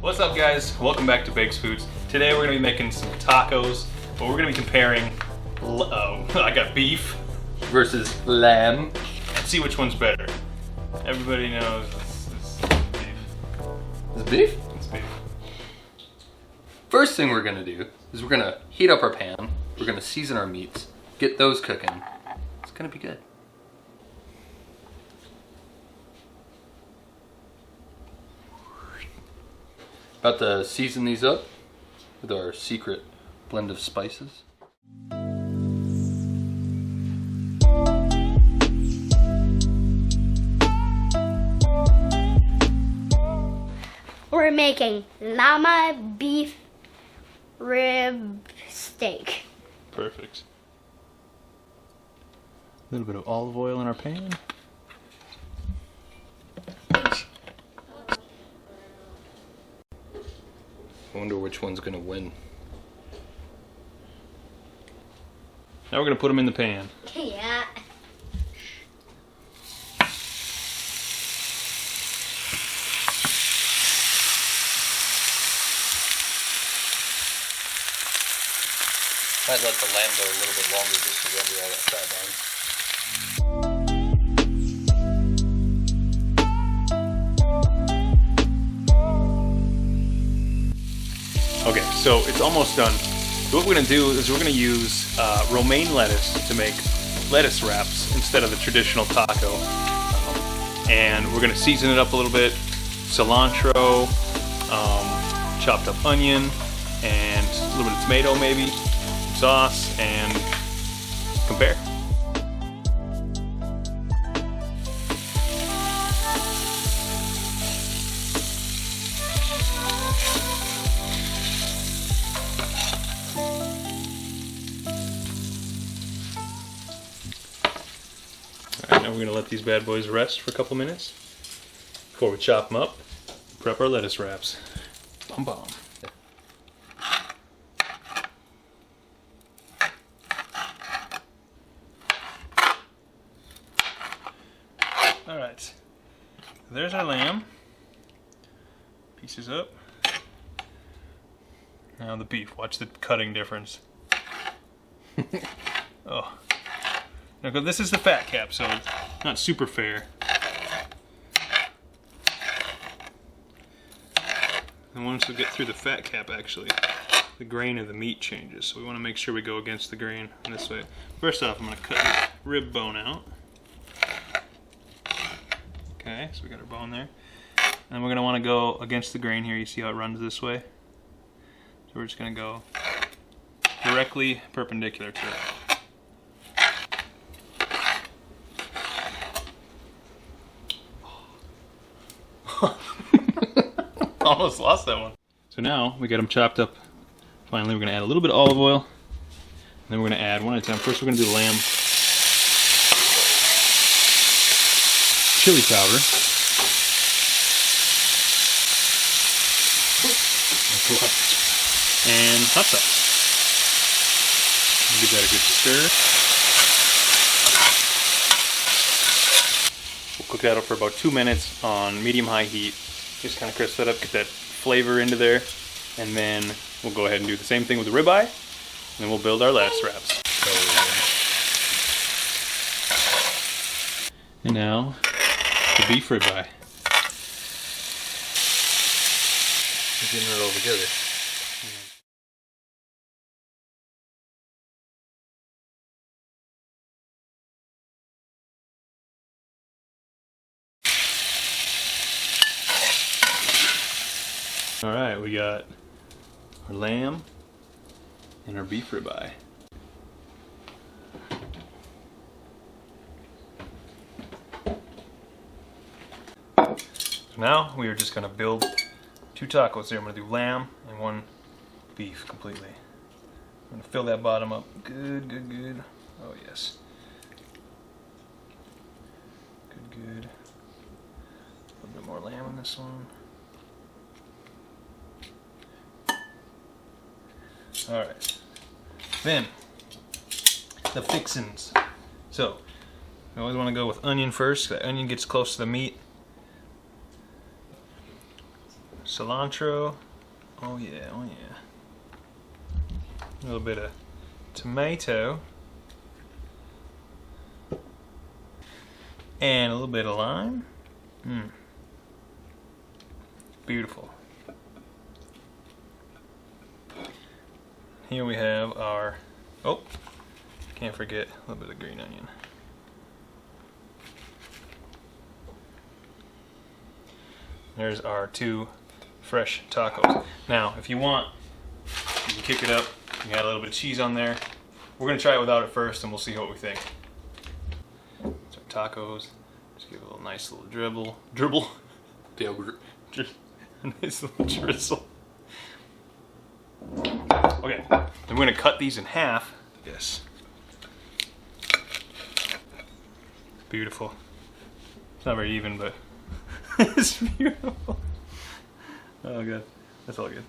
What's up, guys? Welcome back to Bakes Foods. Today we're going to be making some tacos, but we're going to be comparing, I got beef versus lamb. and see which one's better. Everybody knows it's beef. Is it beef? It's beef. First thing we're gonna do is we're gonna heat up our pan. We're gonna season our meats, get those cooking. It's gonna be good. About to season these up with our secret blend of spices. We're making llama beef rib steak. Perfect. A little bit of olive oil in our pan. I wonder which one's gonna win. Now we're going to put them in the pan. Yeah. Might let the lamb go a little bit longer just to render all that fat down. Okay, so it's almost done. So what we're going to do is we're going to use romaine lettuce to make lettuce wraps instead of the traditional taco. And we're going to season it up a little bit. Cilantro, chopped up onion, and a little bit of tomato maybe, sauce, and compare. Alright, now we're going to let these bad boys rest for a couple minutes before we chop them up, prep our lettuce wraps. Bum bum. Alright, there's our lamb. Pieces up. Now the beef. Watch the cutting difference. Oh. Now this is the fat cap, so it's not super fair. And once we get through the fat cap, actually, the grain of the meat changes. So we want to make sure we go against the grain in this way. First off, I'm going to cut the rib bone out. Okay, so we got our bone there. And we're going to want to go against the grain here. You see how it runs this way? So we're just going to go directly perpendicular to it. Almost lost that one. So now we got them chopped up. Finally, we're going to add a little bit of olive oil. And then we're going to add one at a time. First, we're going to do the lamb chili powder. And hot sauce. Give that a good stir. We'll cook that up for about 2 minutes on medium-high heat. Just kind of crisp that up, get that flavor into there. And then we'll go ahead and do the same thing with the ribeye. And then we'll build our lettuce wraps. And now, the beef ribeye. We're getting it all together. Alright, we got our lamb and our beef ribeye. So now we are just going to build 2 tacos here. I'm going to do lamb and 1 beef completely. I'm going to fill that bottom up. Good, good, good. Oh yes. Good, good. A little bit more lamb in this one. Alright, then the fixins. So, I always want to go with onion first. The onion gets close to the meat. cilantro. Oh yeah, oh yeah. A little bit of tomato. And a little bit of lime. Beautiful. Here we have our, oh, can't forget a little bit of green onion. There's our 2 fresh tacos. Now, if you want, you can kick it up. You can add a little bit of cheese on there. We're gonna try it without it first, and we'll see what we think. So tacos. Just give it a little nice little dribble. Yeah, A nice little drizzle. Okay, then we're gonna cut these in half. Yes. Beautiful. It's not very even, but it's beautiful. Oh god, that's all good.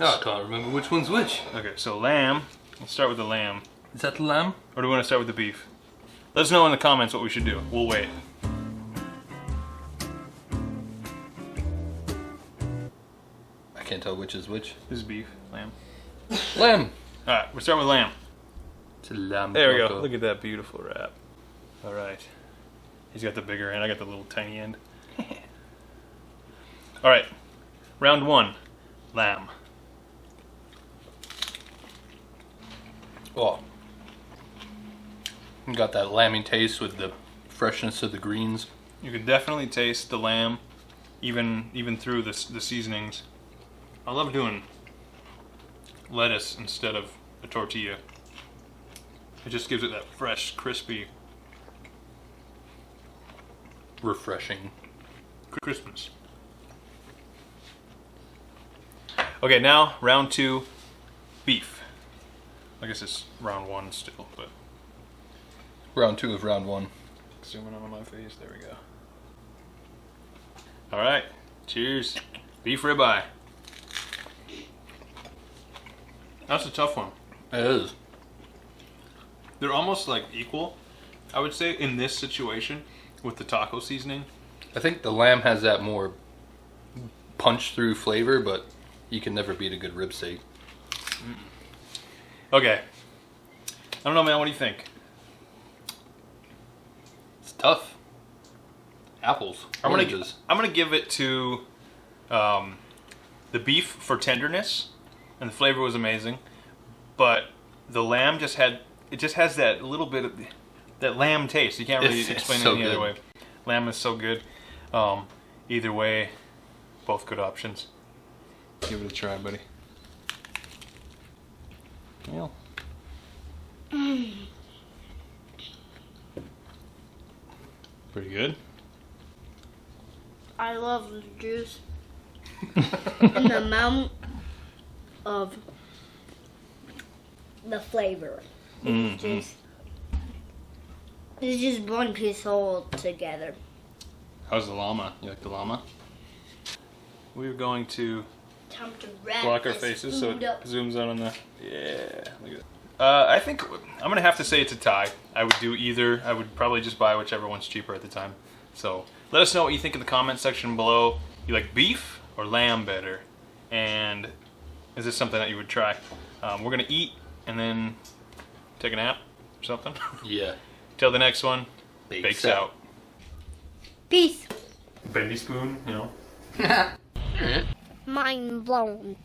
No, I can't remember which one's which. Okay, so lamb. Let's start with the lamb. Is that the lamb? Or do we want to start with the beef? Let us know in the comments what we should do. We'll wait. I can't tell which is which. This is beef, lamb. Lamb. Alright, we're starting with lamb. It's a lamb. There we go. taco. Look at that beautiful wrap. Alright. He's got the bigger end. I got the little tiny end. Alright. Round 1. Lamb. Oh. You got that lammy taste with the freshness of the greens. You can definitely taste the lamb even through the seasonings. I love doing lettuce instead of a tortilla. It just gives it that fresh, crispy Refreshing. crispness. Okay, now round 2, beef. I guess it's round 1 still, but Round 2 of round 1. zooming on my face. There we go. All right, cheers. Beef ribeye. That's a tough one. It is. They're almost like equal, I would say, in this situation with the taco seasoning. I think the lamb has that more punch through flavor, but you can never beat a good rib steak. Okay. I don't know, man. What do you think? It's tough. Apples. I'm Oranges. gonna give it to the beef for tenderness, and the flavor was amazing. But the lamb just has that little bit of that lamb taste. You can't really It's explain it so any other good. way. Lamb is so good. Either way, both good options. Give it a try, buddy. Yeah. Pretty good. I love the juice and the amount of the flavor. It's just one piece all together. How's the llama? You like the llama? We're going to Time to wrap block our this faces so food it up. zooms out on the. Yeah, look at that. I think I'm gonna have to say it's a tie. I would do either. I would probably just buy whichever one's cheaper at the time. So let us know what you think in the comment section below. You like beef or lamb better? And is this something that you would try? We're gonna eat and then take a nap or something. Yeah. Till the next one. Bakes out. Peace. Bendy spoon, you know. Mind blown.